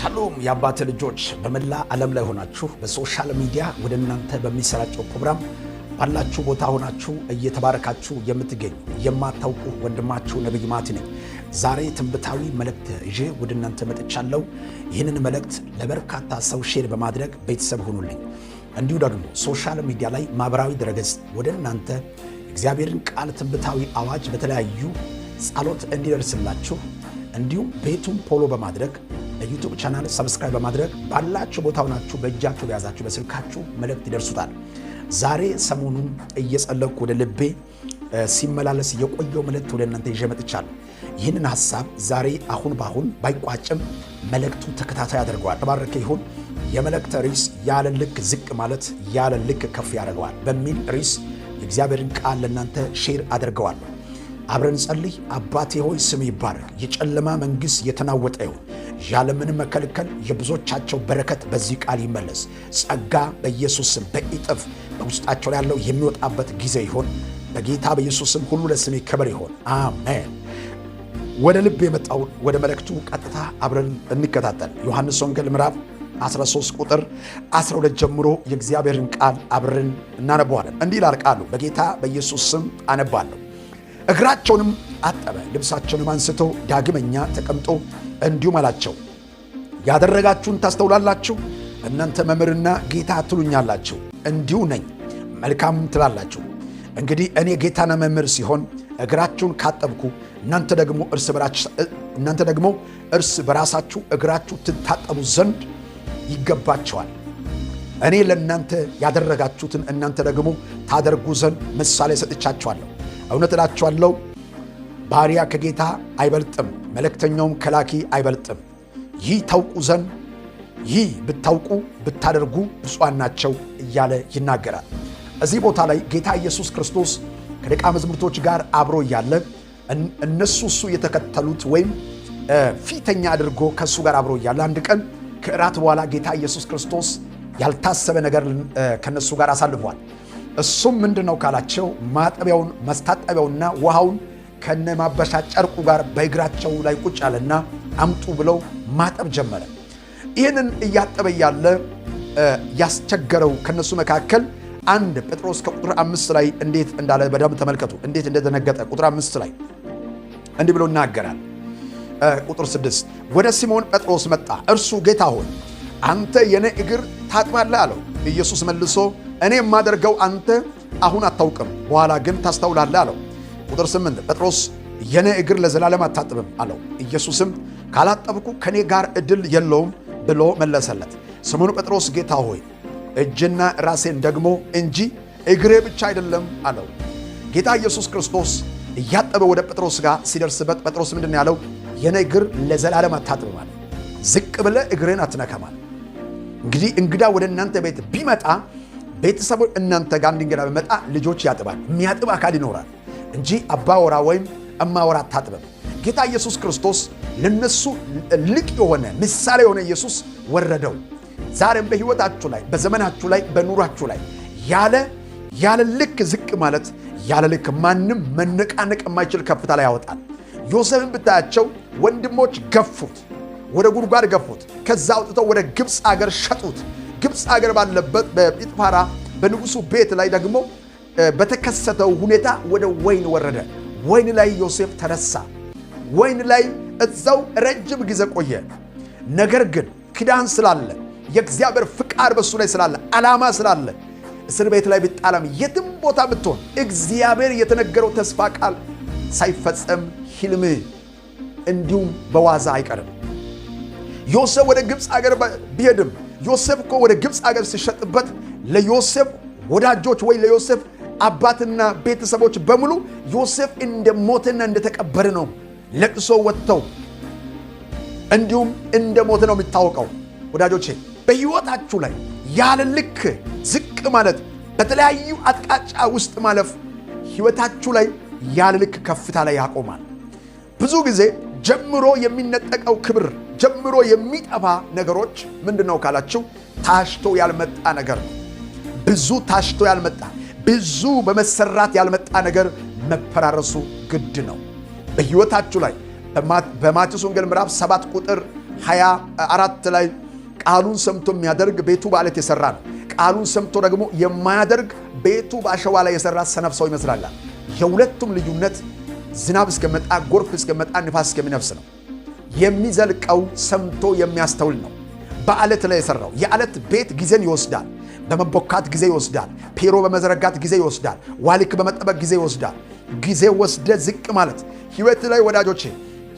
ሻሎም የአባቴ ልጆች በመላ ዓለም ላይ ሆናችሁ በሶሻል ሚዲያ ወደ እናንተ በሚሰራጨው ፕሮግራም ባላችሁ ቦታ ሆናችሁ እየተባረካችሁ የምትገኙ የማታውቁ ወንድማችሁ ነብይ ማቲ ነኝ። ዛሬ ትንቢታዊ መልእክት ይዤ ወደ እናንተ መጥቻለሁ። ይህንን መልእክት ለበርካታ ሰው ሼር በማድረግ ቤተሰብ ሆኑልኝ። እንዲሁ ደግሞ ሶሻል ሚዲያ ላይ ማህበራዊ ድረገጽ ወደ እናንተ እግዚአብሔርን ቃል ትንቢታዊ አዋጅ በተለያዩ ጸሎት እንዲደርስላችሁ እንዲሁም ቤቱን ፎሎ በማድረግ ለዩቲዩብ ቻናል ሰብስክራይብ በማድረግ ባላችሁ ቦታ ሆናችሁ በእጃችሁ በያዛችሁ በስልካችሁ መልእክት ይደርሱታል። ዛሬ ሰሞኑን እየጸለይኩ ወደ ልቤ ሲመላለስ የቆየው መልእክት ወደ እናንተ ይዤ መጥቻለሁ። ይህንን ሐሳብ ዛሬ አሁን ባይቋጭም መልእክቱ ተከታታይ ያደርገዋል። ተባረከ ይሁን። የመልእክት ርዕስ ያለ ልክ ዝቅ ማለት ያለ ልክ ከፍ ያደርገዋል በሚል ርዕስ የእግዚአብሔርን ቃል ለእናንተ ሼር አደርገዋለሁ። አብረን ጸልይ። አባቴ ሆይ ስም ይባረክ። የጨለማ መንግሥት የተናወጠ ይሁን። ያለምንም መከልከል የብዙዎቻቸው በረከት በዚህ ቃል ይመለስ። ጸጋ በኢየሱስ ስም በእጥፍ በውስጣቸው ያለው የሚወጣበት ጊዜ ይሆን። በጌታ በኢየሱስ ስም ሁሉ ለስሜ ክብር ይሆን። አሜን። ወደ ልብ የመጣውን ወደ መልእክቱ ቀጥታ አብረን እንከታተል። ዮሐንስ ወንጌል ምዕራፍ 13 ቁጥር 12 ጀምሮ የእግዚአብሔርን ቃል አብረን እናነበዋለን። እንዲህ ይላል ቃሉ። በጌታ በኢየሱስ ስም አነባለሁ። እግራቸውንም አጠበ፣ ልብሳቸውንም አንስቶ ዳግመኛ ተቀምጦ እንዲሁም አላቸው፣ ያደረጋችሁን ታስተውላላችሁ። እናንተ መምህርና ጌታ ትሉኛላችሁ፣ እንዲሁ ነኝ፣ መልካም ትላላችሁ። እንግዲህ እኔ ጌታና መምህር ሲሆን እግራችሁን ካጠብኩ እናንተ ደግሞ እርስ በራሳችሁ እግራችሁ ትታጠቡ ዘንድ ይገባቸዋል። እኔ ለእናንተ ያደረጋችሁትን እናንተ ደግሞ ታደርጉ ዘንድ ምሳሌ ሰጥቻችኋለሁ። እውነት እላችኋለሁ፣ ባሪያ ከጌታ አይበልጥም፣ መልእክተኛውም ከላኪ አይበልጥም። ይህ ታውቁ ዘንድ ይህ ብታውቁ ብታደርጉ ብፁዓን ናቸው እያለ ይናገራል። እዚህ ቦታ ላይ ጌታ ኢየሱስ ክርስቶስ ከደቀ መዛሙርቶች ጋር አብሮ እያለ እነሱ የተከተሉት ወይም ፊተኛ አድርጎ ከእሱ ጋር አብሮ እያለ አንድ ቀን ከእራት በኋላ ጌታ ኢየሱስ ክርስቶስ ያልታሰበ ነገር ከነሱ ጋር አሳልፏል። እሱም ምንድነው ካላቸው ማጠቢያውን መስታጠቢያውና ውሃውን ከነማበሻ ጨርቁ ጋር በእግራቸው ላይ ቁጭ አለና አምጡ ብለው ማጠብ ጀመረ። ይህንን እያጠበ ያለ ያስቸገረው ከነሱ መካከል አንድ ጴጥሮስ ከቁጥር 5 ላይ እንዴት እንዳለ በደንብ ተመልከቱ። እንዴት እንደደነገጠ ቁጥር 5 ላይ እንዲህ ብሎ ይናገራል። ቁጥር 6 ወደ ሲሞን ጴጥሮስ መጣ፣ እርሱ ጌታ ሆይ አንተ የኔ እግር ታጥባለህ አለው። ኢየሱስ መልሶ እኔ የማደርገው አንተ አሁን አታውቅም፣ በኋላ ግን ታስተውላለህ አለው። ቁጥር 8 ጴጥሮስ የኔ እግር ለዘላለም አታጥብም አለው። ኢየሱስም ካላጠብኩ ከኔ ጋር ዕድል የለውም ብሎ መለሰለት። ስምዖን ጴጥሮስ ጌታ ሆይ እጅና ራሴን ደግሞ እንጂ እግሬ ብቻ አይደለም አለው። ጌታ ኢየሱስ ክርስቶስ እያጠበ ወደ ጴጥሮስ ጋር ሲደርስበት ጴጥሮስ ምንድን ያለው? የኔ እግር ለዘላለም አታጥብም አለ። ዝቅ ብለህ እግሬን አትነካም አለ። እንግዲህ እንግዳ ወደ እናንተ ቤት ቢመጣ ቤተሰቦች እናንተ ጋር እንግዳ ቢመጣ ልጆች ያጥባል። የሚያጥብ አካል ይኖራል እንጂ አባወራ ወይም እማወራ አታጥብም። ጌታ ኢየሱስ ክርስቶስ ለነሱ ልቅ የሆነ ምሳሌ የሆነ ኢየሱስ ወረደው። ዛሬም በሕይወታችሁ ላይ በዘመናችሁ ላይ በኑራችሁ ላይ ያለ ልክ ዝቅ ማለት ያለ ልክ ማንም መነቃነቅ የማይችል ከፍታ ላይ ያወጣል። ዮሴፍን ብታያቸው ወንድሞች ገፉት፣ ወደ ጉድጓድ ገፉት። ከዛ አውጥተው ወደ ግብፅ አገር ሸጡት። ግብፅ አገር ባለበት በጲጥፋራ በንጉሱ ቤት ላይ ደግሞ በተከሰተው ሁኔታ ወደ ወይን ወረደ። ወይን ላይ ዮሴፍ ተነሳ። ወይን ላይ እዛው ረጅም ጊዜ ቆየ። ነገር ግን ኪዳን ስላለ የእግዚአብሔር ፍቃድ በሱ ላይ ስላለ ዓላማ ስላለ እስር ቤት ላይ ቢጣላም የትም ቦታ ብትሆን እግዚአብሔር የተነገረው ተስፋ ቃል ሳይፈጸም ሕልም እንዲሁም በዋዛ አይቀርም። ዮሴፍ ወደ ግብፅ አገር ቢሄድም ዮሴፍ እኮ ወደ ግብፅ አገር ሲሸጥበት ለዮሴፍ ወዳጆች ወይ ለዮሴፍ አባትና ቤተሰቦች በሙሉ ዮሴፍ እንደ ሞተና እንደተቀበረ ነው ለቅሶ ወጥተው እንዲሁም እንደ ሞተ ነው የሚታወቀው። ወዳጆቼ በሕይወታችሁ ላይ ያለ ልክ ዝቅ ማለት በተለያዩ አቅጣጫ ውስጥ ማለፍ ሕይወታችሁ ላይ ያለ ልክ ከፍታ ላይ ያቆማል። ብዙ ጊዜ ጀምሮ የሚነጠቀው ክብር ጀምሮ የሚጠፋ ነገሮች ምንድነው ካላችሁ ታሽቶ ያልመጣ ነገር ነው። ብዙ ታሽቶ ያልመጣ ብዙ በመሰራት ያልመጣ ነገር መፈራረሱ ግድ ነው። በሕይወታችሁ ላይ በማቴዎስ ወንጌል ምዕራፍ 7 ቁጥር 24 ላይ ቃሉን ሰምቶ የሚያደርግ ቤቱ በዓለት የሰራ ነው። ቃሉን ሰምቶ ደግሞ የማያደርግ ቤቱ በአሸዋ ላይ የሰራ ሰነፍ ሰው ይመስላል። የሁለቱም ልዩነት ዝናብ እስከመጣ፣ ጎርፍ እስከመጣ፣ ንፋስ እስከሚነፍስ ነው። የሚዘልቀው ሰምቶ የሚያስተውል ነው። በዓለት ላይ የሰራው የዓለት ቤት ጊዜን ይወስዳል። በመቦካት ጊዜ ይወስዳል። ፔሮ በመዘረጋት ጊዜ ይወስዳል። ዋልክ በመጠበቅ ጊዜ ይወስዳል። ጊዜ ወስደ ዝቅ ማለት ህይወት ላይ ወዳጆቼ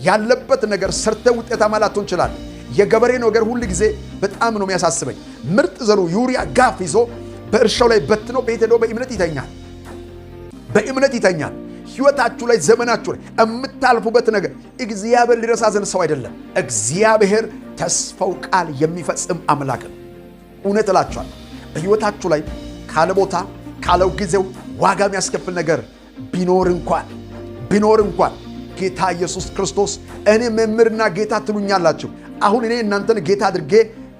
ያለበት ነገር ሰርተ ውጤታማ ላትሆን ይችላል። የገበሬ ነገር ሁሉ ጊዜ በጣም ነው የሚያሳስበኝ። ምርጥ ዘሩ ዩሪያ ጋፍ ይዞ በእርሻው ላይ በትኖ ቤት ሄዶ በእምነት ይተኛል። በእምነት ይተኛል። ህይወታችሁ ላይ ዘመናችሁ ላይ የምታልፉበት ነገር እግዚአብሔር ሊረሳ ዘንድ ሰው አይደለም። እግዚአብሔር ተስፋው ቃል የሚፈጽም አምላክ ነው። እውነት እላችኋለሁ በህይወታችሁ ላይ ካለ ቦታ ካለው ጊዜው ዋጋ የሚያስከፍል ነገር ቢኖር እንኳን ጌታ ኢየሱስ ክርስቶስ እኔ መምህርና ጌታ ትሉኛላችሁ፣ አሁን እኔ እናንተን ጌታ አድርጌ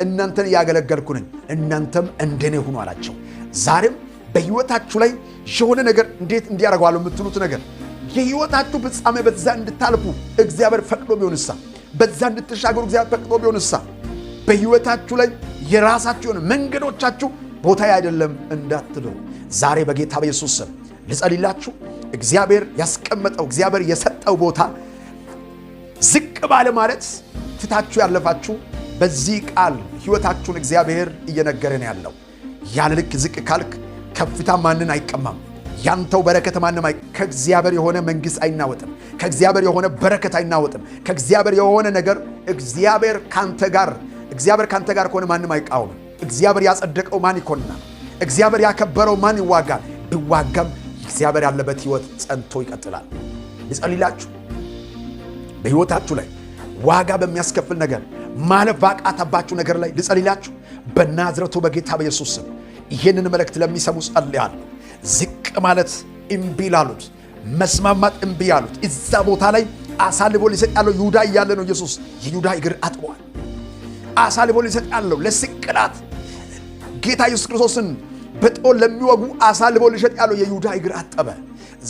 እናንተን ያገለገልኩ ነኝ፣ እናንተም እንደኔ ሁኑ አላቸው። ዛሬም በህይወታችሁ ላይ የሆነ ነገር እንዴት እንዲያደርገዋለሁ የምትሉት ነገር የህይወታችሁ ፍጻሜ በዛ እንድታልፉ እግዚአብሔር ፈቅዶ ቢሆንሳ፣ በዛ እንድትሻገሩ እግዚአብሔር ፈቅዶ ቢሆንሳ፣ በህይወታችሁ ላይ የራሳችሁ የሆነ መንገዶቻችሁ ቦታ አይደለም እንዳትሉ ዛሬ በጌታ በኢየሱስ ስም ልጸልይላችሁ። እግዚአብሔር ያስቀመጠው እግዚአብሔር የሰጠው ቦታ ዝቅ ባለ ማለት ትታችሁ ያለፋችሁ በዚህ ቃል ህይወታችሁን እግዚአብሔር እየነገረን ያለው ያለ ልክ ዝቅ ካልክ ከፍታ ማንን አይቀማም። ያንተው በረከት ማንም ከእግዚአብሔር የሆነ መንግስት አይናወጥም። ከእግዚአብሔር የሆነ በረከት አይናወጥም። ከእግዚአብሔር የሆነ ነገር እግዚአብሔር ካንተ ጋር ከሆነ ማንም አይቃወም። እግዚአብሔር ያጸደቀው ማን ይኮንናል? እግዚአብሔር ያከበረው ማን ይዋጋል? ቢዋጋም እግዚአብሔር ያለበት ህይወት ጸንቶ ይቀጥላል። ልጸልይላችሁ። በህይወታችሁ ላይ ዋጋ በሚያስከፍል ነገር ማለፍ ባቃተባችሁ ነገር ላይ ልጸልይላችሁ። በናዝረቱ በጌታ በኢየሱስ ስም ይህንን መልእክት ለሚሰሙ ጸልያለሁ። ዝቅ ማለት እምቢ ላሉት፣ መስማማት እምቢ ያሉት እዛ ቦታ ላይ አሳልፎ ሊሰጥ ያለው ይሁዳ እያለ ነው። ኢየሱስ የይሁዳ እግር አጥቧል። አሳልፎ ሊሰጥ ያለው ለስቅላት ጌታ ኢየሱስ ክርስቶስን በጦር ለሚወጉ አሳልፎ ሊሰጥ ያለው የይሁዳ እግር አጠበ።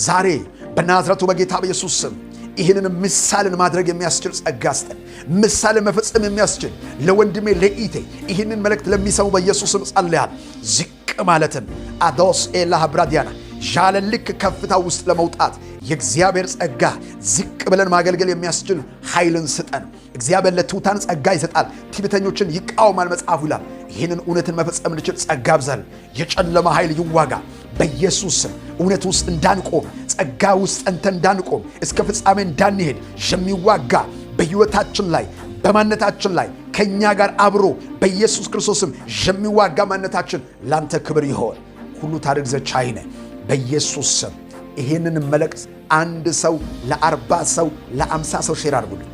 ዛሬ በናዝረቱ በጌታ በኢየሱስ ስም ይህንን ምሳሌን ማድረግ የሚያስችል ጸጋ ስጠን። ምሳሌን መፈጸም የሚያስችል ለወንድሜ ለኢቴ ይህንን መልእክት ለሚሰሙ በኢየሱስ ስም ጸልያለሁ። ዝቅ ማለትን አዶስ ኤላህ ብራዲያና ያለ ልክ ከፍታ ውስጥ ለመውጣት የእግዚአብሔር ጸጋ ዝቅ ብለን ማገልገል የሚያስችል ኃይልን ስጠን። እግዚአብሔር ለትሑታን ጸጋ ይሰጣል፣ ትዕቢተኞችን ይቃወማል መጽሐፉ ይላል። ይህንን እውነትን መፈጸም እንችል ጸጋ ብዛል። የጨለማ ኃይል ይዋጋ በኢየሱስ ስም። እውነት ውስጥ እንዳንቆም፣ ጸጋ ውስጥ ጸንተን እንዳንቆም፣ እስከ ፍጻሜ እንዳንሄድ የሚዋጋ በሕይወታችን ላይ በማንነታችን ላይ ከእኛ ጋር አብሮ በኢየሱስ ክርስቶስም የሚዋጋ ማንነታችን ላንተ ክብር ይሆን። ሁሉ ታደርግ ዘንድ ቻይ ነህ በኢየሱስ ስም። ይህንን መልእክት አንድ ሰው ለ40 ሰው ለ50 ሰው ሼር አድርጉልኝ፣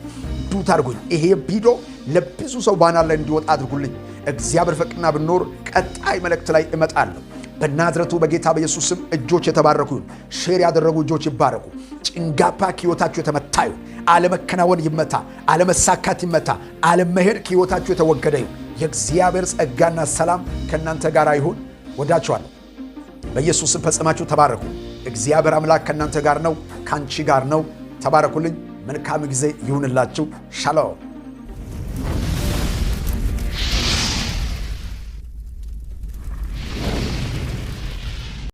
ዱት አድርጉኝ። ይሄ ቪዲዮ ለብዙ ሰው ባናር ላይ እንዲወጣ አድርጉልኝ። እግዚአብሔር ፈቅድና ብኖር ቀጣይ መልእክት ላይ እመጣለሁ። በናዝረቱ በጌታ በኢየሱስ ስም እጆች የተባረኩ ይሁን። ሼር ያደረጉ እጆች ይባረኩ። ጭንጋፋ ከሕይወታችሁ የተመታ ይሁን። አለመከናወን ይመታ፣ አለመሳካት ይመታ፣ አለመሄድ ከሕይወታችሁ የተወገደ ይሁን። የእግዚአብሔር ጸጋና ሰላም ከእናንተ ጋር ይሁን። ወዳችኋለሁ። በኢየሱስ ስም ፈጽማችሁ ተባረኩ። እግዚአብሔር አምላክ ከእናንተ ጋር ነው፣ ካንቺ ጋር ነው። ተባረኩልኝ። መልካም ጊዜ ይሁንላችሁ። ሻሎም